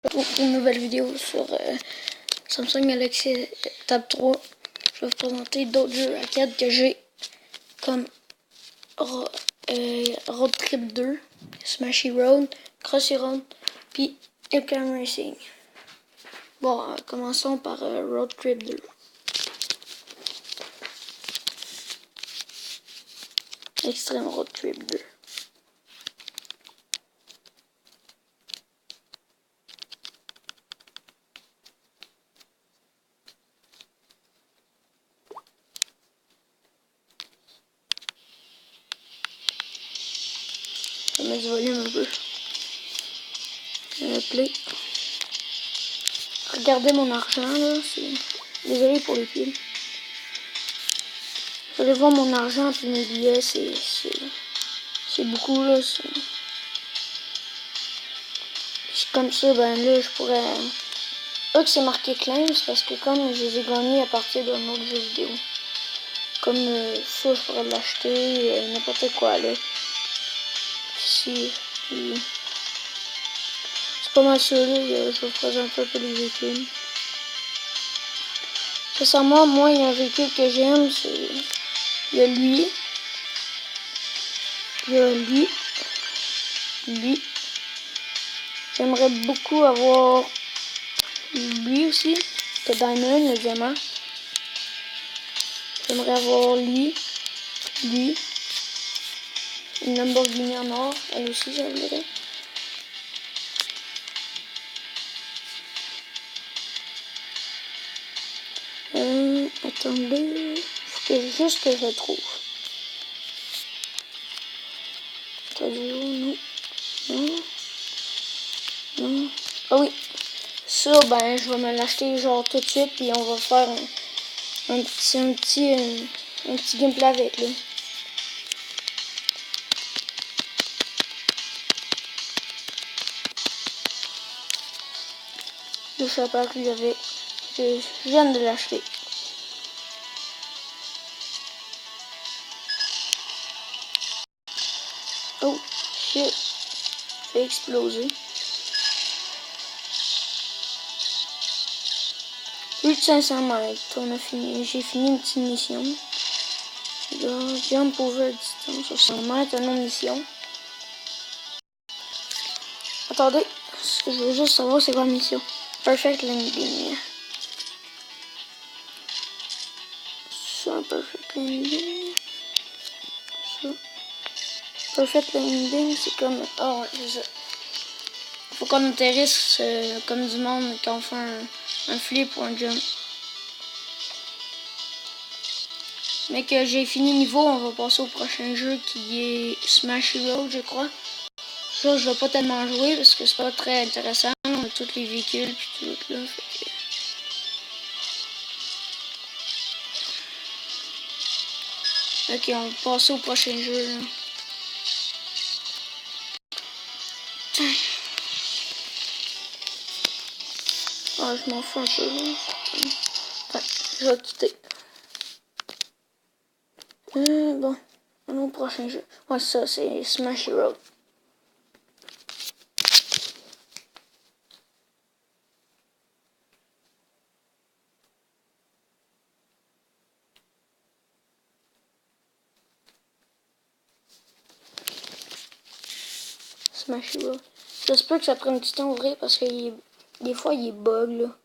Pour une nouvelle vidéo sur Samsung Galaxy Tab 3. Je vais vous présenter d'autres jeux arcade que j'ai, comme Road Trip 2, Smashy Road, Crossy Road, puis Epcam Racing. Bon, commençons par Road Trip 2. Extreme Road Trip 2. Je vais mettre du volume un peu. Play. Regardez mon argent là. Désolé pour les pieds. Vous allez voir mon argent puis mes billets, c'est beaucoup là. C'est comme ça, ben là je pourrais. Eux que c'est marqué claims parce que comme je les ai gagnés à partir d'un autre jeu vidéo. Comme ça, je pourrais l'acheter, n'importe quoi là. Ici, c'est pas mal ça là, je vous présente un peu les véhicules. Sincèrement, moi, il y a un véhicule que j'aime, c'est. Il y a lui. Il y a lui. Lui. J'aimerais beaucoup avoir lui aussi. Le Diamond, le diamant. J'aimerais avoir lui. Lui. Une Lamborghini en or. Elle aussi, j'aimerais. Attendez. Faut que juste que je le trouve. Non. Non. Non. Ah oui. Ça, ben, je vais me l'acheter genre tout de suite, puis on va faire un petit gameplay avec, là. Je sais pas que j'avais. Je viens de l'acheter. Oh, shit. Fait exploser. Plus de 500 mètres. J'ai fini une petite mission. Là, jump over distance 60 mètres, une autre mission. Attendez, je veux juste savoir c'est quoi la mission. Perfect landing. Ça, perfect landing. Ça. Perfect landing, c'est comme. Oh, ouais, c'est ça. Faut qu'on atterrisse comme du monde quand on fait un flip ou un jump. Mais que j'ai fini niveau, on va passer au prochain jeu qui est Smashy Road, je crois. Ça, je vais pas tellement jouer parce que c'est pas très intéressant. On a tous les véhicules puis tout là. Ok, on va passer au prochain jeu là. Ah, je m'en fous un peu là. Ouais, je vais quitter. Bon, on au prochain jeu. Ouais, ça, c'est Smashy Road. Smashy Road. J'espère que ça prend du temps à ouvrir parce que des fois il bug là.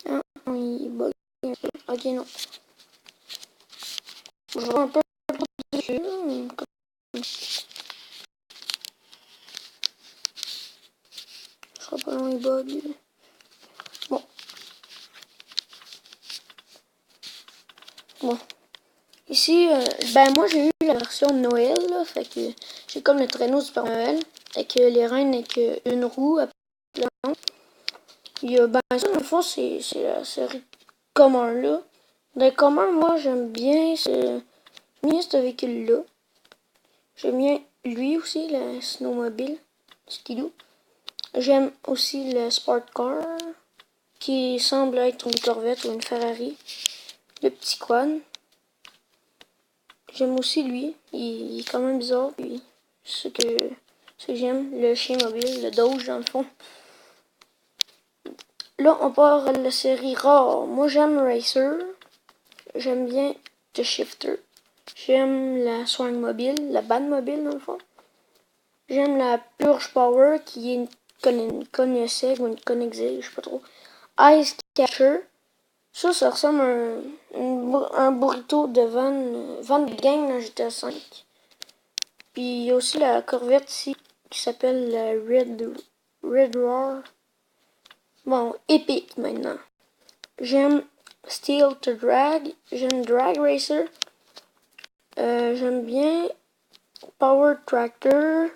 Ah, il bug un peu. Ok, non. Je vois un peu dessus. Je serai pas loin, il bug. Bon. Bon. Ici, ben moi j'ai eu la version de Noël, là, fait que j'ai comme le traîneau du Père Noël, avec les reines avec une roue à plan. Il y a, ben ça, dans le fond, c'est la série commun là. Dans le commun, moi j'aime bien ce véhicule-là. J'aime bien lui aussi, le snowmobile, skidoo. J'aime aussi le sport car, qui semble être une Corvette ou une Ferrari. Le petit quad. J'aime aussi lui. Il est quand même bizarre. Puis ce que j'aime, le chien mobile, le Doge dans le fond. Là, on part à la série rare. Moi, j'aime Racer. J'aime bien The Shifter. J'aime la Swang mobile, la Bad mobile dans le fond. J'aime la Purge Power qui est une Koenigsegg ou une Koenigsegg, je sais pas trop. Ice Catcher. Ça ressemble à un burrito de Van de Gang dans GTA V. Puis il y a aussi la Corvette ici qui s'appelle la Red Roar. Bon, épique maintenant. J'aime Steel to Drag. J'aime Drag Racer. J'aime bien Power Tractor.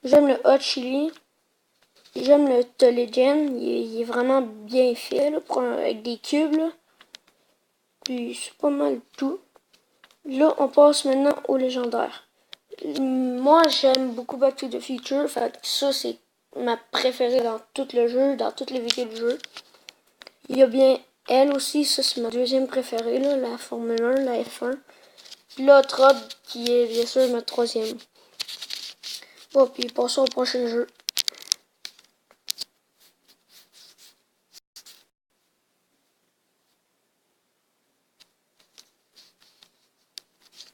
J'aime le Hot Chili. J'aime le The Legend. Il est vraiment bien fait là, avec des cubes. Là. Puis c'est pas mal tout. Là, on passe maintenant au légendaire. Moi, j'aime beaucoup Back to the Future. Fait que ça, c'est ma préférée dans tout le jeu, dans toutes les véhicules du jeu. Il y a bien elle aussi, ça c'est ma deuxième préférée, là, la Formule 1, la F1. Puis là, Trod, qui est bien sûr ma troisième. Bon, puis passons au prochain jeu.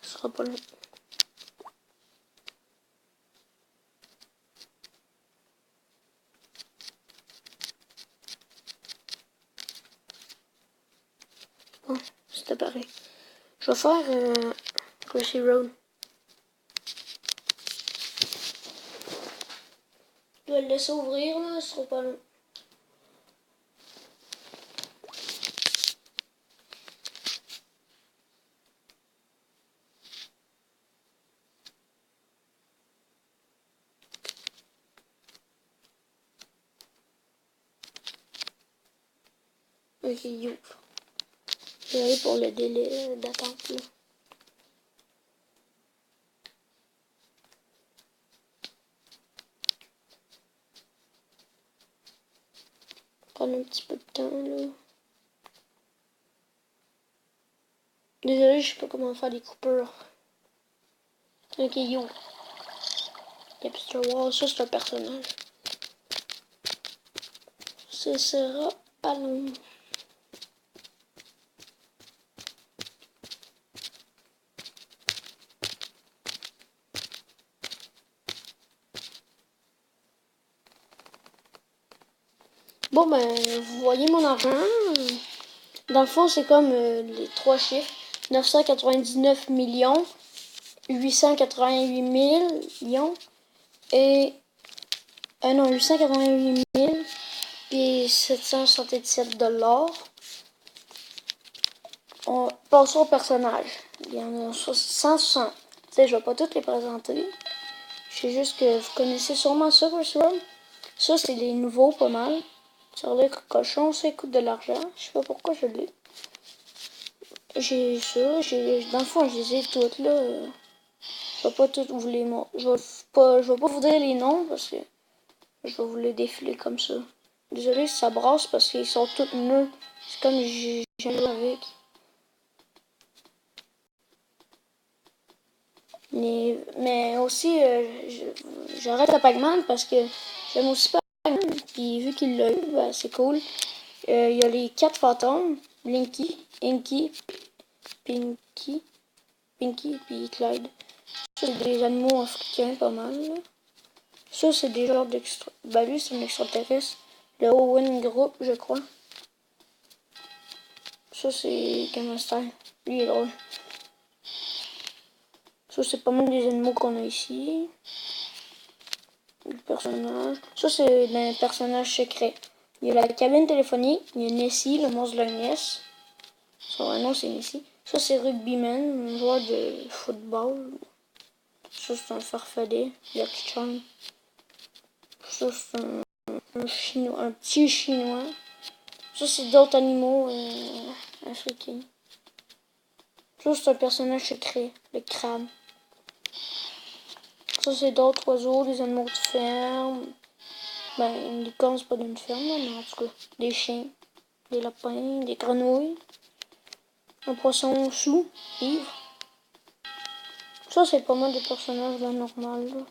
Ce sera pas long. Bon, c'était pareil. Je vais faire Crazy Road. Je vais le laisser ouvrir, là, ce sera pas long. Ok, il ouvre. Désolé pour le délai d'attente, là. Prendre un petit peu de temps, là. Désolé, je sais pas comment faire des coupures. Ok, yo. Capster Wall, ça c'est un personnage. Ce sera pas long. Bon, ben, vous voyez mon argent. Dans le fond, c'est comme les trois chiffres. 999 millions, 888 millions et... non, 888 000 et 777 $. On passe au personnage. Il y en a 160. Tu sais, je vais pas toutes les présenter. Je sais juste que vous connaissez sûrement ça, Chris Roll. Ça, c'est les nouveaux, pas mal. Sur le cochon, ça coûte de l'argent. Je sais pas pourquoi je l'ai. J'ai ça, dans le fond, je les ai toutes, là. Je vais pas toutes vous les montrer. Je vais pas vous dire les noms, parce que je vais vous les défiler comme ça. Désolé si ça brasse, parce qu'ils sont tous neufs. C'est comme j'ai joué avec. Mais aussi, j'arrête à Pac-Man parce que j'aime aussi Pac-Man. Puis vu qu'il l'a eu, ben, c'est cool. Il y a les 4 fantômes. Blinky, Inky, Pinky, puis Clyde. Ça, c'est des animaux africains pas mal. Là. Ça, c'est des genres d'extra... Ben lui, c'est un extraterrestre. Le Owen Group, je crois. Ça, c'est Gamma Style. Lui, il est drôle. Ça, c'est pas mal des animaux qu'on a ici. Le personnage. Ça, c'est un personnage secret. Il y a la cabine téléphonique. Il y a Nessie, le monstre de la Ness. Son vrai nom, c'est Nessie. Ça, c'est Rugbyman, un joueur de football. Ça, c'est un farfadet. Lucky Charm. Ça, c'est un petit chinois. Ça, c'est d'autres animaux africains. Ça, c'est un personnage secret. Le crabe. Ça, c'est d'autres oiseaux, des animaux de ferme. Ben, une licorne, c'est pas d'une ferme, mais en tout cas, des chiens, des lapins, des grenouilles, un poisson sous, ivre, Ça, c'est pas mal de personnages là, normal. Là.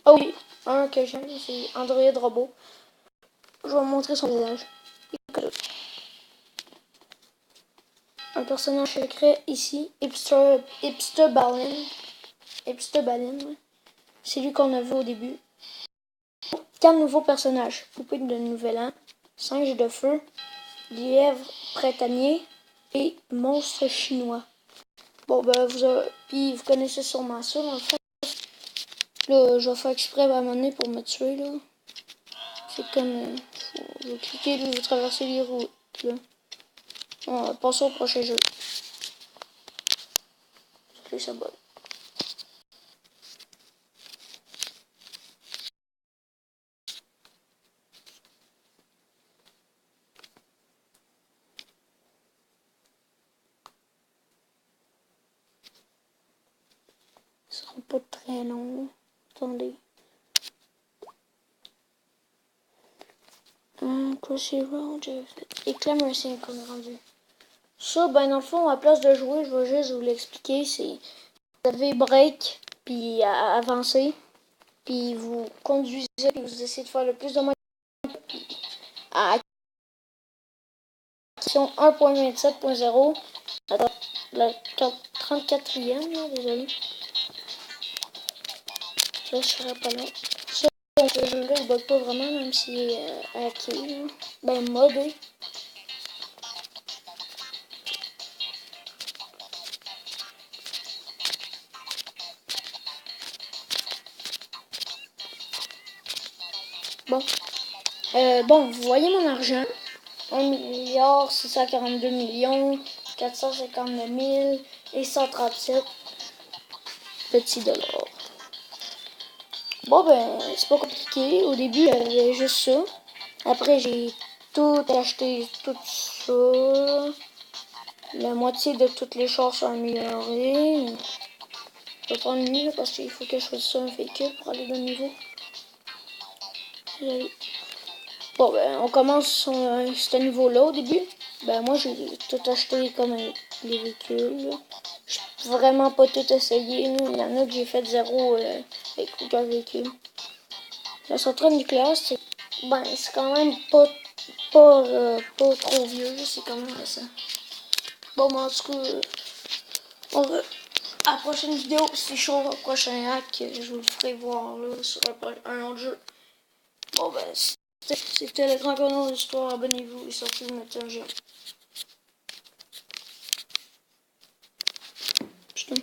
Ah oui, un que j'aime, c'est Android Robot. Je vais vous montrer son visage. Un personnage secret ici, Hipster Balin. Hipster Balin, ouais. C'est lui qu'on a vu au début. 4 nouveaux personnages. Poupée de Nouvel An, Singe de Feu, Lièvre Printanier et Monstre Chinois. Bon, ben, puis vous connaissez sûrement ça, dans le fond. Là, je vais faire exprès à un moment donné pour me tuer, là. C'est comme... vous cliquez, là, vous traversez les routes, là. On va passer au prochain jeu. C'est ça, bon. Ça sera pas très long, là. Attendez. Crossy Road, Éclair Racing qu'on est rendu. Ça, ben dans le fond, à place de jouer, je vais juste vous l'expliquer. C'est vous avez break, puis avancer, puis vous conduisez, puis vous essayez de faire le plus de moyens à action 1.27.0, la 34e, là, désolé. Ça, je serais pas là. Ça, donc, ce jeu-là, il bug pas vraiment, même s'il est hacké, là. Ben, modé. Bon. Bon, vous voyez mon argent. 1 642 137 petits dollars. Bon, ben, c'est pas compliqué. Au début, j'avais juste ça. Après, j'ai tout acheté, tout ça. La moitié de toutes les choses sont améliorées. Je vais prendre lui parce qu'il faut que je fasse un véhicule pour aller de niveau. Bon, ben, on commence ce niveau-là au début. Ben, moi, j'ai tout acheté comme les véhicules. J'ai vraiment pas tout essayé. Là. Il y en a que j'ai fait zéro avec aucun véhicule. La centrale nucléaire, c'est quand même pas trop vieux. C'est quand même récent. Bon, ben, en tout cas, à la prochaine vidéo, c'est chaud, au prochain hack, je vous le ferai voir là, sur un autre jeu. Bon, ben, c'était le grand canal de l'histoire. Abonnez-vous et surtout mettez un j'aime. Putain.